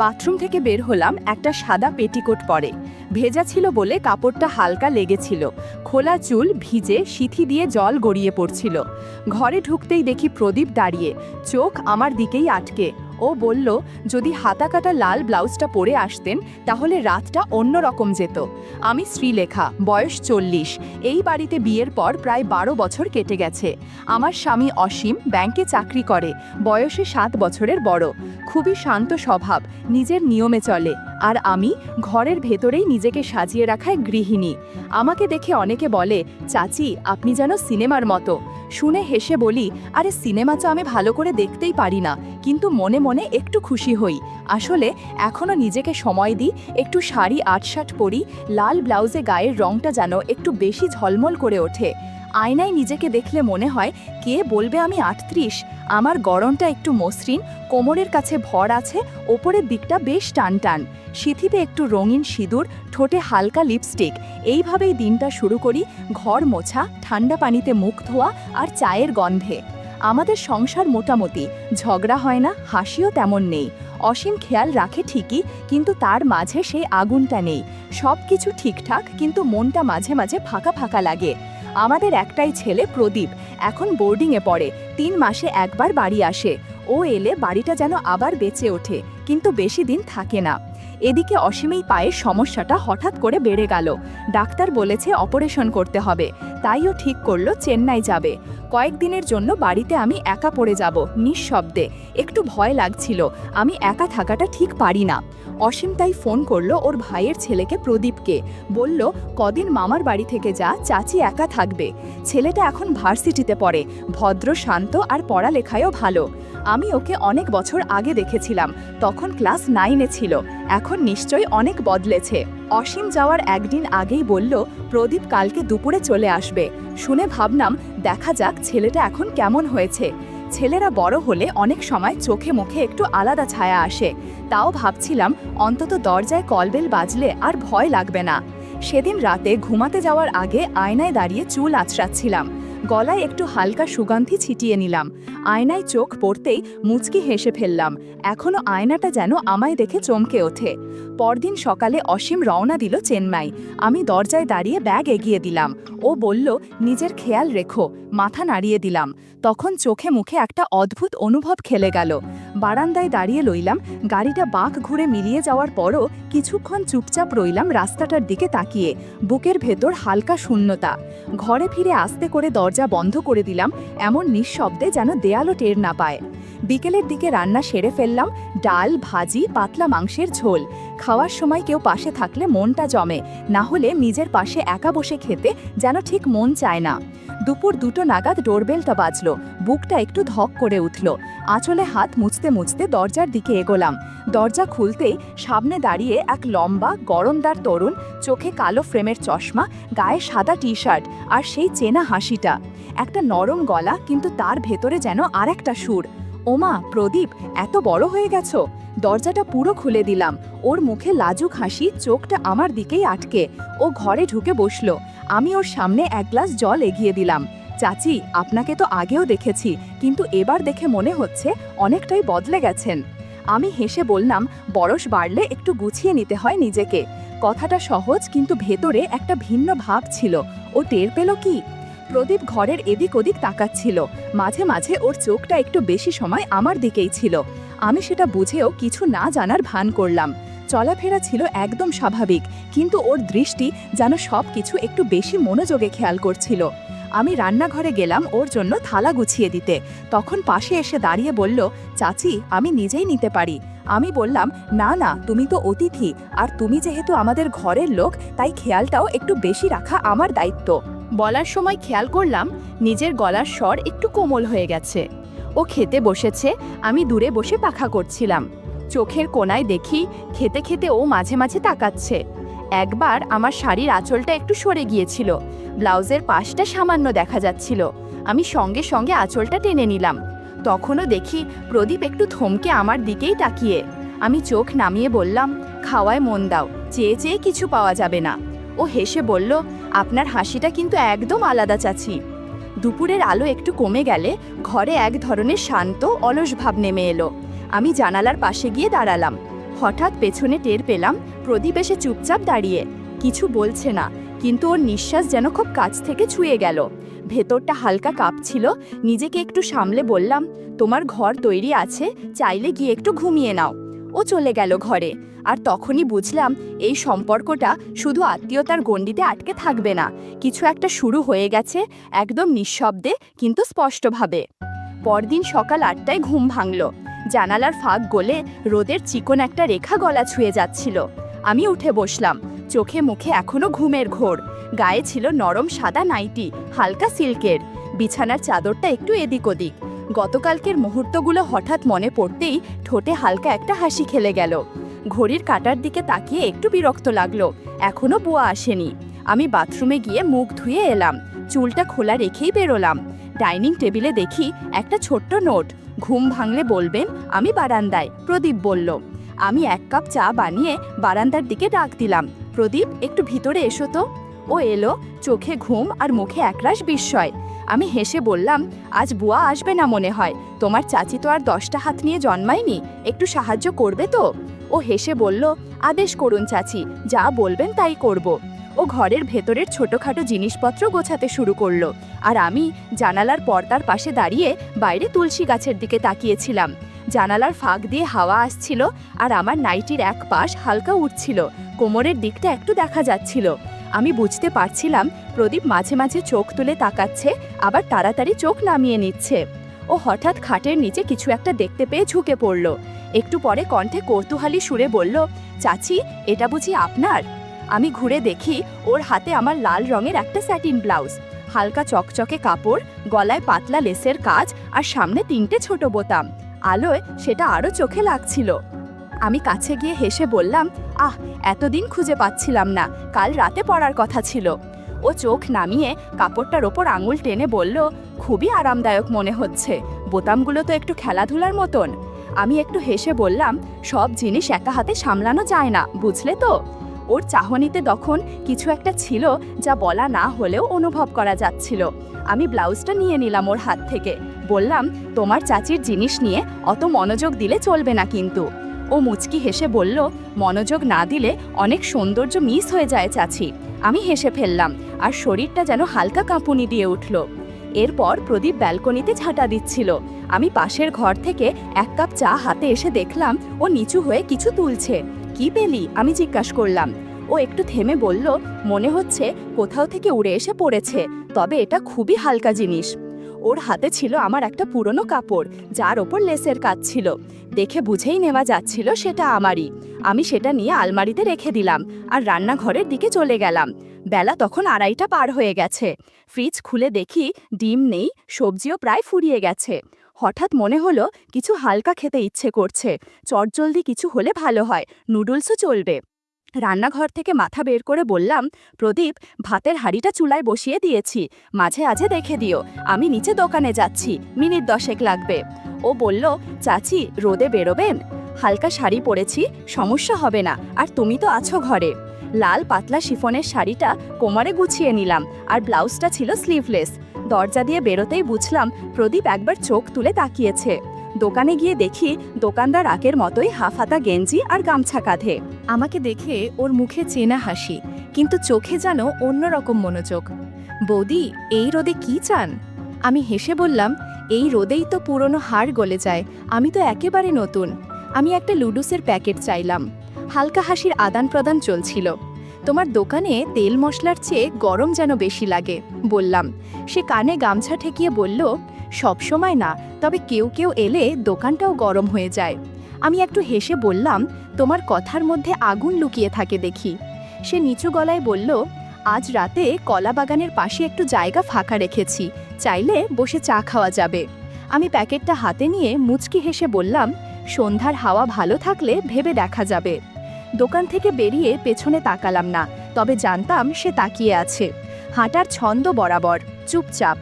Bathroom থেকে বের হলাম, একটা সাদা পেটিকোট পরে। ভেজা ছিল বলে কাপড়টা হালকা লেগেছিল। খোলা চুল ভিজে, সিথি দিয়ে জল গড়িয়ে পড়ছিল। ঘরে ঢুকতেই দেখি প্রদীপ দাঁড়িয়ে, চোখ আমার দিকেই আটকে। ও বলল, যদি হাতাকাটা লাল ব্লাউজটা পরে আসতেন তাহলে রাতটা অন্যরকম যেত। আমি শ্রীলেখা, বয়স 40। এই বাড়িতে বিয়ের পর প্রায় 12 বছর কেটে গেছে। আমার স্বামী অসীম ব্যাংকে চাকরি করে, বয়সে 7 বছরের বড়। খুবই শান্ত স্বভাব, নিজের নিয়মে চলে। আর আমি ঘরের ভেতরেই নিজেকে সাজিয়ে রাখায় গৃহিণী। আমাকে দেখে অনেকে বলে, চাচি আপনি যেন সিনেমার মতো। শুনে হেসে বলি, আরে সিনেমা তো আমি ভালো করে দেখতেই পারি না, কিন্তু মনে মনে একটু খুশি হই। আসলে এখনও নিজেকে সময় দিই, একটু শাড়ি আটশাট পরি, লাল ব্লাউজে গায়ের রংটা যেন একটু বেশি ঝলমল করে ওঠে। আয়নায় নিজেকে দেখলে মনে হয়, কে বলবে আমি 38। আমার গড়নটা একটু মসৃণ, কোমরের কাছে ভর আছে, ওপরের দিকটা বেশ টান টান। সিথিতে একটু রঙিন সিঁদুর, ঠোঁটে হালকা লিপস্টিক। এইভাবেই দিনটা শুরু করি, ঘর মোছা, ঠান্ডা পানিতে মুখ ধোয়া আর চায়ের গন্ধে। আমাদের সংসার মোটামুটি, ঝগড়া হয় না, হাসিও তেমন নেই। অসীম খেয়াল রাখে ঠিকই, কিন্তু তার মাঝে সেই আগুনটা নেই। সব কিছু ঠিকঠাক, কিন্তু মনটা মাঝে মাঝে ফাঁকা ফাঁকা লাগে। আমাদের একটাই ছেলে প্রদীপ, এখন বোর্ডিংয়ে পড়ে, 3 মাসে একবার বাড়ি আসে। ও এলে বাড়িটা যেন আবার বেঁচে ওঠে, কিন্তু বেশি দিন থাকে না। এদিকে অসীমেই পায়ের সমস্যাটা হঠাৎ করে বেড়ে গেল। ডাক্তার বলেছে অপারেশন করতে হবে, তাইও ঠিক করলো চেন্নাই যাবে। কয়েকদিনের জন্য বাড়িতে আমি একা পড়ে যাব, নিঃশব্দে। একটু ভয় লাগছিল, আমি একা থাকাটা ঠিক পারি না। অসীম তাই ফোন করলো ওর ভাইয়ের ছেলেকে প্রদীপকে, বলল, কদিন মামার বাড়ি থেকে যা, চাচি একা থাকবে। ছেলেটা এখন ভার্সিটিতে পড়ে, ভদ্র শান্ত আর পড়ালেখায়ও ভালো। আমি ওকে অনেক বছর আগে দেখেছিলাম, তখন ক্লাস 9-এ ছিল। এখন নিশ্চয়ই অনেক বদলেছে। অসীম যাওয়ার একদিন আগেই বলল, প্রদীপ কালকে দুপুরে চলে আসবে। শুনে ভাবলাম, দেখা যাক ছেলেটা এখন কেমন হয়েছে। ছেলেরা বড় হলে অনেক সময় চোখে মুখে একটু আলাদা ছায়া আসে। তাও ভাবছিলাম, অন্তত দরজায় কলবেল বাজলে আর ভয় লাগবে না। সেদিন রাতে ঘুমাতে যাওয়ার আগে আয়নায় দাঁড়িয়ে চুল আঁচড়াচ্ছিলাম। গলায় একটু হালকা সুগন্ধি ছিটিয়ে নিলাম। আয়নায় চোখ পড়তেই মুচকি হেসে ফেললাম। এখনো আয়নাটা যেন আমায় দেখে চমকে ওঠে। পরদিন সকালে অসীম রওনা দিল চেন্নাই। আমি দরজায় দাঁড়িয়ে ব্যাগ এগিয়ে দিলাম। ও বলল, নিজের খেয়াল রেখো। মাথা নাড়িয়ে দিলাম। তখন চোখে মুখে একটা অদ্ভুত অনুভব খেলে গেল। বারান্দায় দাঁড়িয়ে লইলাম, গাড়িটা বাঁক ঘুরে মিলিয়ে যাওয়ার পরও কিছুক্ষণ চুপচাপ রইলাম রাস্তাটার দিকে তাকিয়ে। বুকের ভেতর হালকা শূন্যতা। ঘরে ফিরে আস্তে করে দরজা বন্ধ করে দিলাম, এমন নিঃশব্দে যেন দেয়ালও টের না পায়। বিকেলের দিকে রান্না সেরে ফেললাম, ডাল, ভাজি, পাতলা মাংসের ঝোল। খাওয়ার সময় কেউ পাশে থাকলে মনটা জমে, না হলে নিজের পাশে একা বসে খেতে যেন ঠিক মন চায় না। দুপুর 2টো নাগাদ ডোরবেলটা বাজলো, বুকটা একটু ধক করে উঠল। আঁচলে হাত মুছতে মুছতে দরজার দিকে এগোলাম। দরজা খুলতেই সামনে দাঁড়িয়ে এক লম্বা গরমদার তরুণ, চোখে কালো ফ্রেমের চশমা, গায়ে সাদা টি-শার্ট, আর সেই চেনা হাসিটা। একটা নরম গলা, কিন্তু তার ভেতরে যেন আরেকটা সুর। ওমা, প্রদীপ, এত বড় হয়ে গেছো। দরজাটা পুরো খুলে দিলাম। ওর মুখে লাজুক হাসি, চোখটা আমার দিকেই আটকে। ও ঘরে ঢুকে বসলো। আমি ওর সামনে এক গ্লাস জল এগিয়ে দিলাম। চাচি, আপনাকে তো আগেও দেখেছি, কিন্তু এবার দেখে মনে হচ্ছে অনেকটাই বদলে গেছেন। আমি হেসে বললাম, বয়স বাড়লে একটু গুছিয়ে নিতে হয় নিজেকে। কথাটা সহজ, কিন্তু ভেতরে একটা ভিন্ন ভাব ছিল। ও টের পেল কি? প্রদীপ ঘরের এদিক ওদিক তাকাচ্ছিল। মাঝে মাঝে ওর চোখটা একটু বেশি সময় আমার দিকেই ছিল। আমি সেটা বুঝেও কিছু না জানার ভান করলাম। চলাফেরা ছিল একদম স্বাভাবিক, কিন্তু ওর দৃষ্টি যেন সব কিছু একটু বেশি মনোযোগে খেয়াল করছিল। আমি রান্নাঘরে গেলাম ওর জন্য থালা গুছিয়ে দিতে। তখন পাশে এসে দাঁড়িয়ে বলল, চাচি, আমি নিজেই নিতে পারি। আমি বললাম, না না, তুমি তো অতিথি, আর তুমি যেহেতু আমাদের ঘরের লোক, তাই খেয়ালটাও একটু বেশি রাখা আমার দায়িত্ব। বলার সময় খেয়াল করলাম নিজের গলার স্বর একটু কোমল হয়ে গেছে। ও খেতে বসেছে, আমি দূরে বসে পাখা করছিলাম। চোখের কোণায় দেখি খেতে খেতে ও মাঝে মাঝে তাকাচ্ছে। একবার আমার শাড়ির আঁচলটা একটু সরে গিয়েছিল, ব্লাউজের পাশটা সামান্য দেখা যাচ্ছিল। আমি সঙ্গে সঙ্গে আঁচলটা টেনে নিলাম। তখনও দেখি প্রদীপ একটু থমকে আমার দিকেই তাকিয়ে। আমি চোখ নামিয়ে বললাম, খাওয়ায় মন দাও, চেয়ে চেয়ে কিছু পাওয়া যাবে না। ও হেসে বলল, আপনার হাসিটা কিন্তু একদম আলাদা চাচি। দুপুরের আলো একটু কমে গেলে ঘরে এক ধরনের শান্ত অলস ভাব নেমে এলো। আমি জানালার পাশে গিয়ে দাঁড়ালাম। হঠাৎ পেছনে টের পেলাম প্রদীপ এসে চুপচাপ দাঁড়িয়ে, কিছু বলছে না, কিন্তু ওর নিঃশ্বাস যেন খুব কাছ থেকে ছুঁয়ে গেল। ভেতরটা হালকা কাঁপছিল। নিজেকে একটু সামলে বললাম, তোমার ঘর তৈরি আছে, চাইলে গিয়ে একটু ঘুমিয়ে নাও। ও চলে গেল ঘরে। আর তখনই বুঝলাম এই সম্পর্কটা শুধু আত্মীয়তার গণ্ডিতে আটকে থাকবে না, কিছু একটা শুরু হয়ে গেছে, একদম নিঃশব্দে কিন্তু স্পষ্টভাবে। পরদিন সকাল 8টায় ঘুম ভাঙল। জানালার ফাঁক গলে রোদের চিকন একটা রেখা গলা ছুঁয়ে যাচ্ছিল। আমি উঠে বসলাম, চোখে মুখে এখনো ঘুমের ঘোর। গায়ে ছিল নরম সাদা নাইটি, হালকা সিল্কের। বিছানার চাদরটা একটু এদিক ওদিক। গতকালকের মুহূর্তগুলো হঠাৎ মনে পড়তেই ঠোঁটে হালকা একটা হাসি খেলে গেল। ঘড়ির কাঁটার দিকে তাকিয়ে একটু বিরক্ত লাগলো, এখনো বুয়া আসেনি। আমি বাথরুমে গিয়ে মুখ ধুয়ে এলাম, চুলটা খোলা রেখেই বেরোলাম। ডাইনিং টেবিলে দেখি একটা ছোট্ট নোট, ঘুম ভাঙলে বলবেন আমি বারান্দায়, প্রদীপ বলল। আমি 1 কাপ চা বানিয়ে বারান্দার দিকে ডাক দিলাম, প্রদীপ একটু ভিতরে এসো তো। ও এলো, চোখে ঘুম আর মুখে একরাশ বিস্ময়। আমি হেসে বললাম, আজ বুয়া আসবে না মনে হয়, তোমার চাচি তো আর 10টা হাত নিয়ে জন্মায়নি, একটু সাহায্য করবে তো? ও হেসে বলল, আদেশ করুন চাচি, যা বলবেন তাই করব। ও ঘরের ভেতরের ছোটখাটো জিনিসপত্র গোছাতে শুরু করলো, আর আমি জানালার পর্দার পাশে দাঁড়িয়ে বাইরে তুলসী গাছের দিকে তাকিয়েছিলাম। জানালার ফাঁক দিয়ে হাওয়া আসছিল, আর আমার নাইটির এক পাশ হালকা উঠছিল, কোমরের দিকটা একটু দেখা যাচ্ছিল। আমি বুঝতে পারছিলাম প্রদীপ মাঝে মাঝে চোখ তুলে তাকাচ্ছে, আবার তাড়াতাড়ি চোখ নামিয়ে নিচ্ছে। ও হঠাৎ খাটের নিচে কিছু একটা দেখতে পেয়ে ঝুঁকে পড়ল। একটু পরে কণ্ঠে কৌতূহলী সুরে বলল, চাচি এটা বুঝি আপনার? আমি ঘুরে দেখি ওর হাতে আমার লাল রঙের একটা স্যাটিন ব্লাউজ, হালকা চকচকে কাপড়, গলায় পাতলা লেসের কাজ, আর সামনে 3টে ছোট বোতাম। আলোয় সেটা আরও চোখে লাগছিল। আমি কাছে গিয়ে হেসে বললাম, আহ, এতদিন খুঁজে পাচ্ছিলাম না, কাল রাতে পরার কথা ছিল। ও চোখ নামিয়ে কাপড়টার ওপর আঙুল টেনে বলল, খুবই আরামদায়ক মনে হচ্ছে, বোতামগুলো তো একটু খেলাধুলার মতন। আমি একটু হেসে বললাম, সব জিনিস একা হাতে সামলানো যায় না, বুঝলে তো? ওর চাহনিতে তখন কিছু একটা ছিল যা বলা না হলেও অনুভব করা যাচ্ছিল। আমি ব্লাউজটা নিয়ে নিলাম ওর হাত থেকে, বললাম, তোমার চাচির জিনিস নিয়ে অত মনোযোগ দিলে চলবে না কিন্তু। ও মুচকি হেসে বলল, মনোযোগ না দিলে অনেক সৌন্দর্য মিস হয়ে যায় চাচি। আমি হেসে ফেললাম, আর শরীরটা যেন হালকা কাঁপুনি দিয়ে উঠল। এরপর প্রদীপ ব্যালকনিতে ঝাঁটা দিচ্ছিল। আমি পাশের ঘর থেকে 1 কাপ চা হাতে এসে দেখলাম ও নিচু হয়ে কিছু তুলছে। কি পেলি? আমি জিজ্ঞাসা করলাম। ও একটু থেমে বলল, মনে হচ্ছে কোথাও থেকে উড়ে এসে পড়েছে, তবে এটা খুবই হালকা জিনিস। ওর হাতে ছিল আমার একটা পুরনো কাপড়, যার ওপর লেসের কাজ ছিল। দেখে বুঝেই নেওয়া যাচ্ছিল সেটা আমারই। আমি সেটা নিয়ে আলমারিতে রেখে দিলাম, আর রান্নাঘরের দিকে চলে গেলাম। বেলা তখন 2:30 পার হয়ে গেছে। ফ্রিজ খুলে দেখি ডিম নেই, সবজিও প্রায় ফুরিয়ে গেছে। হঠাৎ মনে হলো কিছু হালকা খেতে ইচ্ছে করছে, চটজলদি কিছু হলে ভালো হয়, নুডলসও চলবে। রান্নাঘর থেকে মাথা বের করে বললাম, প্রদীপ, ভাতের হাঁড়িটা চুলায় বসিয়ে দিয়েছি, মাঝে আঝে দেখে দিও, আমি নিচে দোকানে যাচ্ছি, মিনিট 10 লাগবে। ও বলল, চাচি রোদে বেরোবেন? হালকা শাড়ি পরেছি, সমস্যা হবে না, আর তুমি তো আছো ঘরে। লাল পাতলা শিফনের শাড়িটা কোমরে গুছিয়ে নিলাম, আর ব্লাউজটা ছিল স্লিভলেস। দরজা দিয়ে বেরোতেই বুঝলাম প্রদীপ একবার চোখ তুলে তাকিয়েছে। দোকানে গিয়ে দেখি দোকানদার আগের মতোই হাফ হাতা গেঞ্জি আর গামছা কাঁধে। আমাকে দেখে ওর মুখে চেনা হাসি, কিন্তু চোখে যেন অন্যরকম মনোযোগ। বৌদি, এই রোদে কি চান? আমি হেসে বললাম, এই রোদেই তো পুরনো হাড় গলে যায়, আমি তো একেবারে নতুন। আমি একটা লুডুসের প্যাকেট চাইলাম। হালকা হাসির আদান প্রদান চলছিল। তোমার দোকানে তেল মশলার চেয়ে গরম যেন বেশি লাগে, বললাম। সে কানে গামছা ঠেকিয়ে বলল, সবসময় না, তবে কেউ কেউ এলে দোকানটাও গরম হয়ে যায়। আমি একটু হেসে বললাম, তোমার কথার মধ্যে আগুন লুকিয়ে থাকে দেখি। সে নিচু গলায় বলল, আজ রাতে কলা বাগানের পাশে একটু জায়গা ফাঁকা রেখেছি, চাইলে বসে চা খাওয়া যাবে। আমি প্যাকেটটা হাতে নিয়ে মুচকি হেসে বললাম, সন্ধ্যার হাওয়া ভালো থাকলে ভেবে দেখা যাবে। দোকান থেকে বেরিয়ে পেছনে তাকালাম না, তবে জানতাম সে তাকিয়ে আছে, হাঁটার ছন্দ বরাবর, চুপচাপ।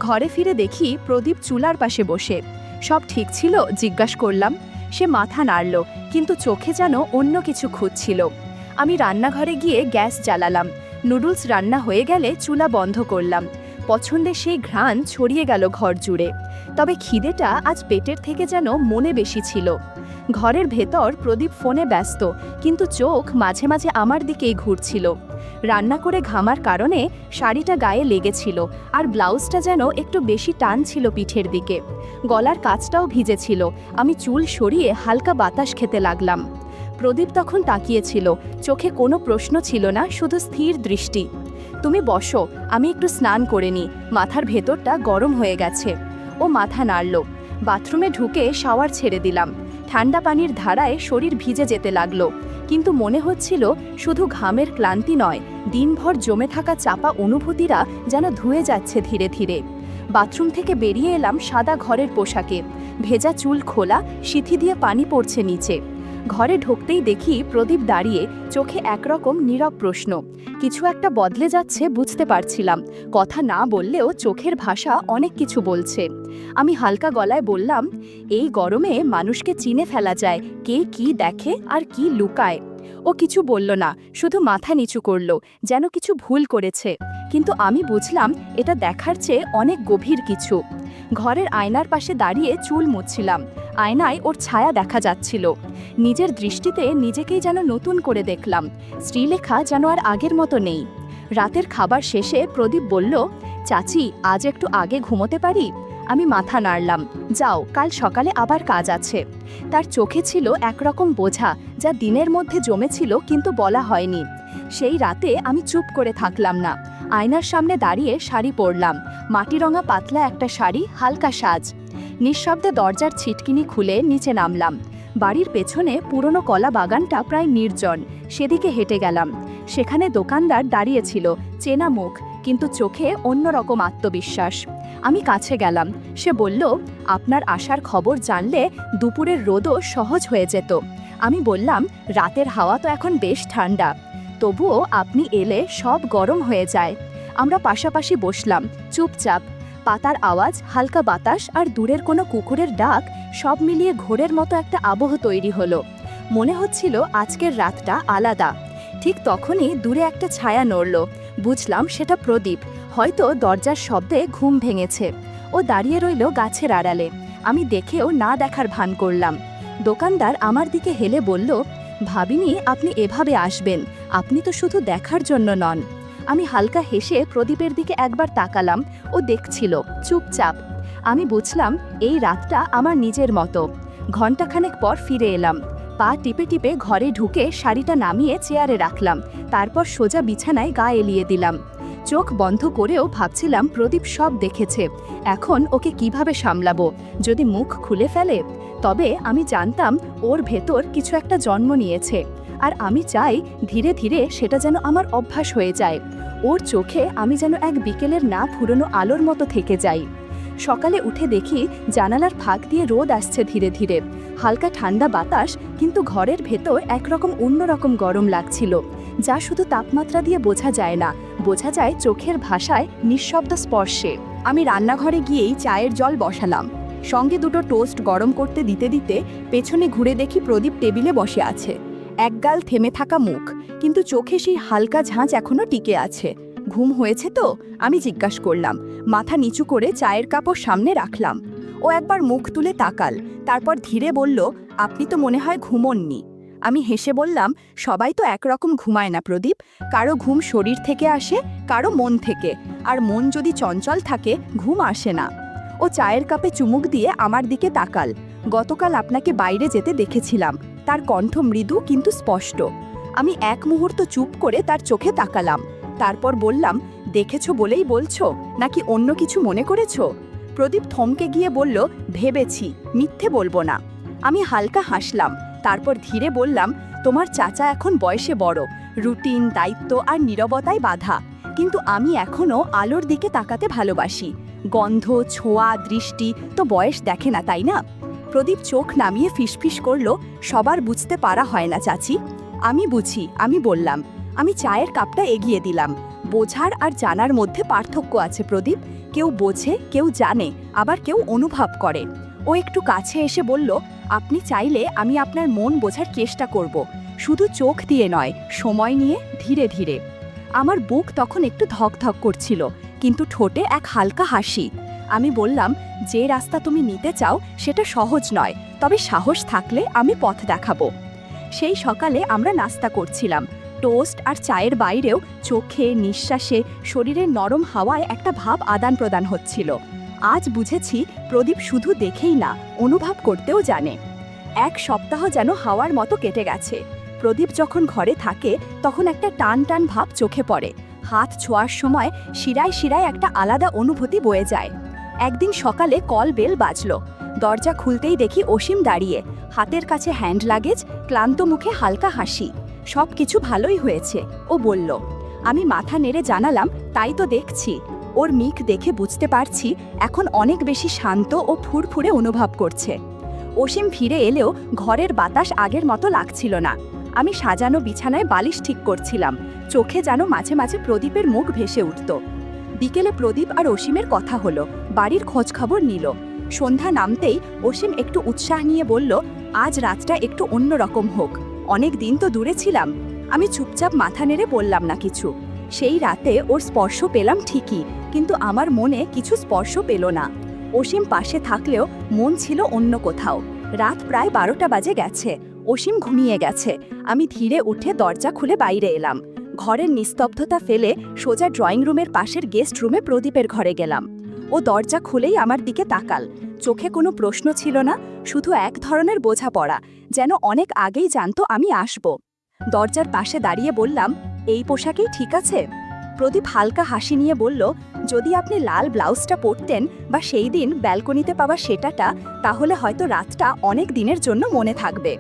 ঘরে ফিরে দেখি প্রদীপ চুলার পাশে বসে। সব ঠিক ছিল? জিজ্ঞাসা করলাম। সে মাথা নাড়ল, কিন্তু চোখে যেন অন্য কিছু খুঁজছিল। আমি রান্নাঘরে গিয়ে গ্যাস জ্বালালাম। নুডলস রান্না হয়ে গেলে চুলা বন্ধ করলাম। পছন্দের সেই ঘ্রাণ ছড়িয়ে গেল ঘর জুড়ে। তবে খিদেটা আজ পেটের থেকে যেন মনে বেশি ছিল। ঘরের ভেতর প্রদীপ ফোনে ব্যস্ত, কিন্তু চোখ মাঝে মাঝে আমার দিকেই ঘুরছিল। রান্না করে ঘামার কারণে শাড়িটা গায়ে লেগেছিল, আর ব্লাউজটা যেন একটু বেশি টান ছিল পিঠের দিকে। গলার কাছটাও ভিজেছিল। আমি চুল সরিয়ে হালকা বাতাস খেতে লাগলাম। প্রদীপ তখন তাকিয়েছিল, চোখে কোনো প্রশ্ন ছিল না, শুধু স্থির দৃষ্টি। তুমি বসো, আমি একটু স্নান করে নিই, মাথার ভেতরটা গরম হয়ে গেছে। ও মাথা নাড়ল। বাথরুমে ঢুকে শাওয়ার ছেড়ে দিলাম। ঠান্ডা পানির ধারায় শরীর ভিজে যেতে লাগলো, কিন্তু মনে হচ্ছিল শুধু ঘামের ক্লান্তি নয়, দিনভর জমে থাকা চাপা অনুভূতিরা যেন ধুয়ে যাচ্ছে ধীরে ধীরে। বাথরুম থেকে বেরিয়ে এলাম সাদা ঘরের পোশাকে। ভেজা চুল খোলা, সিথি দিয়ে পানি পড়ছে নিচে। ঘরে ঢুকতেই দেখি প্রদীপ দাঁড়িয়ে, চোখে একরকম নীরব প্রশ্ন। কিছু একটা বদলে যাচ্ছে বুঝতে পারছিলাম। কথা না বললেও চোখের ভাষা অনেক কিছু বলছে। আমি হালকা গলায় বললাম, এই গরমে মানুষকে চিনে ফেলা যায় কে কি দেখে আর কি লুকায়। ও কিছু বলল না, শুধু মাথা নিচু করল, যেন কিছু ভুল করেছে। কিন্তু আমি বুঝলাম এটা দেখার চেয়ে অনেক গভীর কিছু। ঘরের আয়নার পাশে দাঁড়িয়ে চুল মুছছিলাম। আয়নায় ওর ছায়া দেখা যাচ্ছিল। নিজের দৃষ্টিতে নিজেকেই যেন নতুন করে দেখলাম। শ্রীলেখা যেন আর আগের মতো নেই। রাতের খাবার শেষে প্রদীপ বলল, চাচি, আজ একটু আগে ঘুমোতে পারি? আমি মাথা নাড়লাম। যাও, কাল সকালে আবার কাজ আছে। তার চোখে ছিল একরকম বোঝা, যা দিনের মধ্যে জমেছিল কিন্তু বলা হয়নি। সেই রাতে আমি চুপ করে থাকলাম না। আয়নার সামনে দাঁড়িয়ে শাড়ি পরলাম। মাটিরঙা পাতলা একটা শাড়ি, হালকা সাজ। নিঃশব্দে দরজার ছিটকিনি খুলে নিচে নামলাম। বাড়ির পেছনে পুরনো কলা বাগানটা প্রায় নির্জন। সেদিকে হেঁটে গেলাম। সেখানে দোকানদার দাঁড়িয়েছিল, চেনা মুখ, কিন্তু চোখে অন্যরকম আত্মবিশ্বাস। আমি কাছে গেলাম। সে বলল, আপনার আসার খবর জানলে দুপুরের রোদও সহজ হয়ে যেত। আমি বললাম, রাতের হাওয়া তো এখন বেশ ঠান্ডা, তবুও আপনি এলে সব গরম হয়ে যায়। আমরা পাশাপাশি বসলাম, চুপচাপ। পাতার আওয়াজ, হালকা বাতাস আর দূরের কোনো কুকুরের ডাক সব মিলিয়ে ঘোরের মতো একটা আবহ তৈরি হলো। মনে হচ্ছিল আজকের রাতটা আলাদা। ঠিক তখনই দূরে একটা ছায়া নড়ল। বুঝলাম সেটা প্রদীপ। হয়তো দরজার শব্দে ঘুম ভেঙেছে। ও দাঁড়িয়ে রইল গাছের আড়ালে। আমি দেখেও না দেখার ভান করলাম। দোকানদার আমার দিকে হেলে বলল, ভাবিনি আপনি এভাবে আসবেন। আপনি তো শুধু দেখার জন্য নন। আমি হালকা হেসে প্রদীপের দিকে একবার তাকালাম। ও দেখছিল, চুপচাপ। আমি বুঝলাম এই রাতটা আমার নিজের মতো। ঘণ্টাখানেক পর ফিরে এলাম। পা টিপে টিপে ঘরে ঢুকে শাড়িটা নামিয়ে চেয়ারে রাখলাম। তারপর সোজা বিছানায় গা এলিয়ে দিলাম। চোখ বন্ধ করেও ভাবছিলাম প্রদীপ সব দেখেছে। এখন ওকে কিভাবে সামলাবো? যদি মুখ খুলে ফেলে? তবে আমি জানতাম ওর ভেতর কিছু একটা জন্ম নিয়েছে, আর আমি চাই ধীরে ধীরে সেটা যেন আমার অভ্যাস হয়ে যায়। ওর চোখে আমি যেন এক বিকেলের না ফুরনো আলোর মতো থেকে যাই। সকালে উঠে দেখি জানালার ফাঁক দিয়ে রোদ আসছে ধীরে ধীরে। হালকা ঠান্ডা বাতাস, কিন্তু ঘরের ভেতর একরকম অন্যরকম গরম লাগছিল, যা শুধু তাপমাত্রা দিয়ে বোঝা যায় না, বোঝা যায় চোখের ভাষায়, নিঃশব্দ স্পর্শে। আমি রান্নাঘরে গিয়েই চায়ের জল বসালাম। সঙ্গে দুটো টোস্ট গরম করতে দিতে দিতে পেছনে ঘুরে দেখি প্রদীপ টেবিলে বসে আছে। একগাল থেমে থাকা মুখ, কিন্তু চোখে সেই হালকা ঝাঁঝ এখনো টিকে আছে। ঘুম হয়েছে তো? আমি জিজ্ঞাসা করলাম। মাথা নিচু করে চায়ের কাপড় সামনে রাখলাম। ও একবার মুখ তুলে তাকাল, তারপর ধীরে বলল, আপনি তো মনে হয় ঘুমোননি। আমি হেসে বললাম, সবাই তো একরকম ঘুমায় না প্রদীপ। কারো ঘুম শরীর থেকে আসে, কারো মন থেকে। আর মন যদি চঞ্চল থাকে, ঘুম আসে না। ও চায়ের কাপে চুমুক দিয়ে আমার দিকে তাকাল। গতকাল আপনাকে বাইরে যেতে দেখেছিলাম। তার কণ্ঠ মৃদু কিন্তু স্পষ্ট। আমি এক মুহূর্ত চুপ করে তার চোখে তাকালাম। তারপর বললাম, দেখেছো বলেই বলছো, নাকি অন্য কিছু মনে করেছো? প্রদীপ থমকে গিয়ে বলল, ভেবেছি, মিথ্যে বলবো না। আমি হালকা হাসলাম। তারপর ধীরে বললাম, তোমার চাচা এখন বয়সে বড়, রুটিন, দায়িত্ব আর নীরবতায় বাধা। কিন্তু আমি এখনও আলোর দিকে তাকাতে ভালোবাসি। গন্ধ, ছোঁয়া, দৃষ্টি তো বয়স দেখে না, তাই না? প্রদীপ চোখ নামিয়ে ফিসফিস করল, সবার বুঝতে পারা হয় না চাচি। আমি বুঝি, আমি বললাম। আমি চায়ের কাপটা এগিয়ে দিলাম। বোঝার আর জানার মধ্যে পার্থক্য আছে প্রদীপ। কেউ বোঝে, কেউ জানে, আবার কেউ অনুভব করে। ও একটু কাছে এসে বলল, আপনি চাইলে আমি আপনার মন বোঝার চেষ্টা করব, শুধু চোখ দিয়ে নয়, সময় নিয়ে, ধীরে ধীরে। আমার বুক তখন একটু ধকধক করছিল, কিন্তু ঠোঁটে এক হালকা হাসি। আমি বললাম, যে রাস্তা তুমি নিতে চাও সেটা সহজ নয়, তবে সাহস থাকলে আমি পথ দেখাবো। সেই সকালে আমরা নাস্তা করছিলাম। টোস্ট আর চায়ের বাইরেও চোখে, নিঃশ্বাসে, শরীরের নরম হাওয়ায় একটা ভাব আদান প্রদান হচ্ছিল। আজ বুঝেছি প্রদীপ শুধু দেখেই না, অনুভব করতেও জানে। এক সপ্তাহ যেন হাওয়ার মতো কেটে গেছে। প্রদীপ যখন ঘরে থাকে তখন একটা টান টান ভাব চোখে পড়ে। হাত ছোঁয়ার সময় শিরায় শিরায় একটা আলাদা অনুভূতি বয়ে যায়। একদিন সকালে কল বেল বাজল। দরজা খুলতেই দেখি অসীম দাঁড়িয়ে, হাতের কাছে হ্যান্ড লাগেজ, ক্লান্ত মুখে হালকা হাসি। সব কিছু ভালোই হয়েছে, ও বলল। আমি মাথা নেড়ে জানালাম, তাই তো দেখছি। ওর মুখ দেখে বুঝতে পারছি এখন অনেক বেশি শান্ত ও ফুরফুরে অনুভব করছে। অসীম ফিরে এলেও ঘরের বাতাস আগের মতো লাগছিল না। আমি সাজানো বিছানায় বালিশ ঠিক করছিলাম, চোখে যেন মাঝে মাঝে প্রদীপের মুখ ভেসে উঠত। বিকেলে প্রদীপ আর অসীমের কথা হলো, বাড়ির খোঁজখবর নিল। সন্ধ্যা নামতেই অসীম একটু উৎসাহ নিয়ে বলল, আজ রাতটা একটু অন্যরকম হোক, অনেক দিন তো দূরে ছিলাম। আমি চুপচাপ মাথা নেড়ে বললাম না কিছু। সেই রাতে ওর স্পর্শ পেলাম ঠিকই, কিন্তু আমার মনে কিছু স্পর্শ পেল না। অসীম পাশে থাকলেও মন ছিল অন্য কোথাও। রাত প্রায় 12টা বাজে গেছে। অসীম ঘুমিয়ে গেছে। আমি ধীরে উঠে দরজা খুলে বাইরে এলাম। ঘরের নিস্তব্ধতা ফেলে সোজা ড্রয়িং রুমের পাশের গেস্ট রুমে প্রদীপের ঘরে গেলাম। ও দরজা খুলেই আমার দিকে তাকাল। চোখে কোনো প্রশ্ন ছিল না, শুধু এক ধরনের বোঝাপড়া, যেন অনেক আগেই জানতো আমি আসব। দরজার পাশে দাঁড়িয়ে বললাম, এই পোশাকেই ঠিক আছে? প্রদীপ হালকা হাসি নিয়ে বলল, যদি আপনি লাল ব্লাউজটা পরতেন বা সেই দিন ব্যালকনিতে পাওয়া সেটাটা, তাহলে হয়তো রাতটা অনেক দিনের জন্য মনে থাকবে।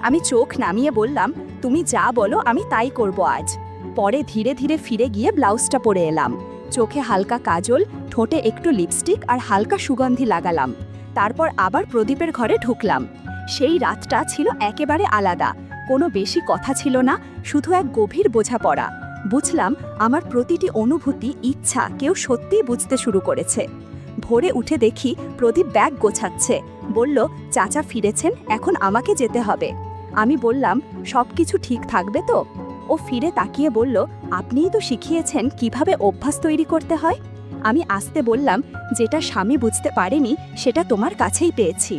আমি চোখ নামিয়ে বললাম, তুমি যা বলো আমি তাই করব আজ। পরে ধীরে ধীরে ফিরে গিয়ে ব্লাউজটা পরে এলাম। চোখে হালকা কাজল, ঠোঁটে একটু লিপস্টিক আর হালকা সুগন্ধি লাগালাম। তারপর আবার প্রদীপের ঘরে ঢুকলাম। সেই রাতটা ছিল একেবারে আলাদা। কোনো বেশি কথা ছিল না, শুধু এক গভীর বোঝাপড়া। বুঝলাম আমার প্রতিটি অনুভূতি, ইচ্ছা কেউ সত্যিই বুঝতে শুরু করেছে। ভোরে উঠে দেখি প্রদীপ ব্যাগ গোছাচ্ছে। বলল, চাচা ফিরেছেন, এখন আমাকে যেতে হবে। আমি বললাম, সব কিছু ঠিক থাকবে তো? ও ফিরে তাকিয়ে বলল, আপনিই তো শিখিয়েছেন কিভাবে অভ্যাস তৈরি করতে হয়। আমি আস্তে বললাম, যেটা স্বামী বুঝতে পারেনি সেটা তোমার কাছেই পেয়েছি।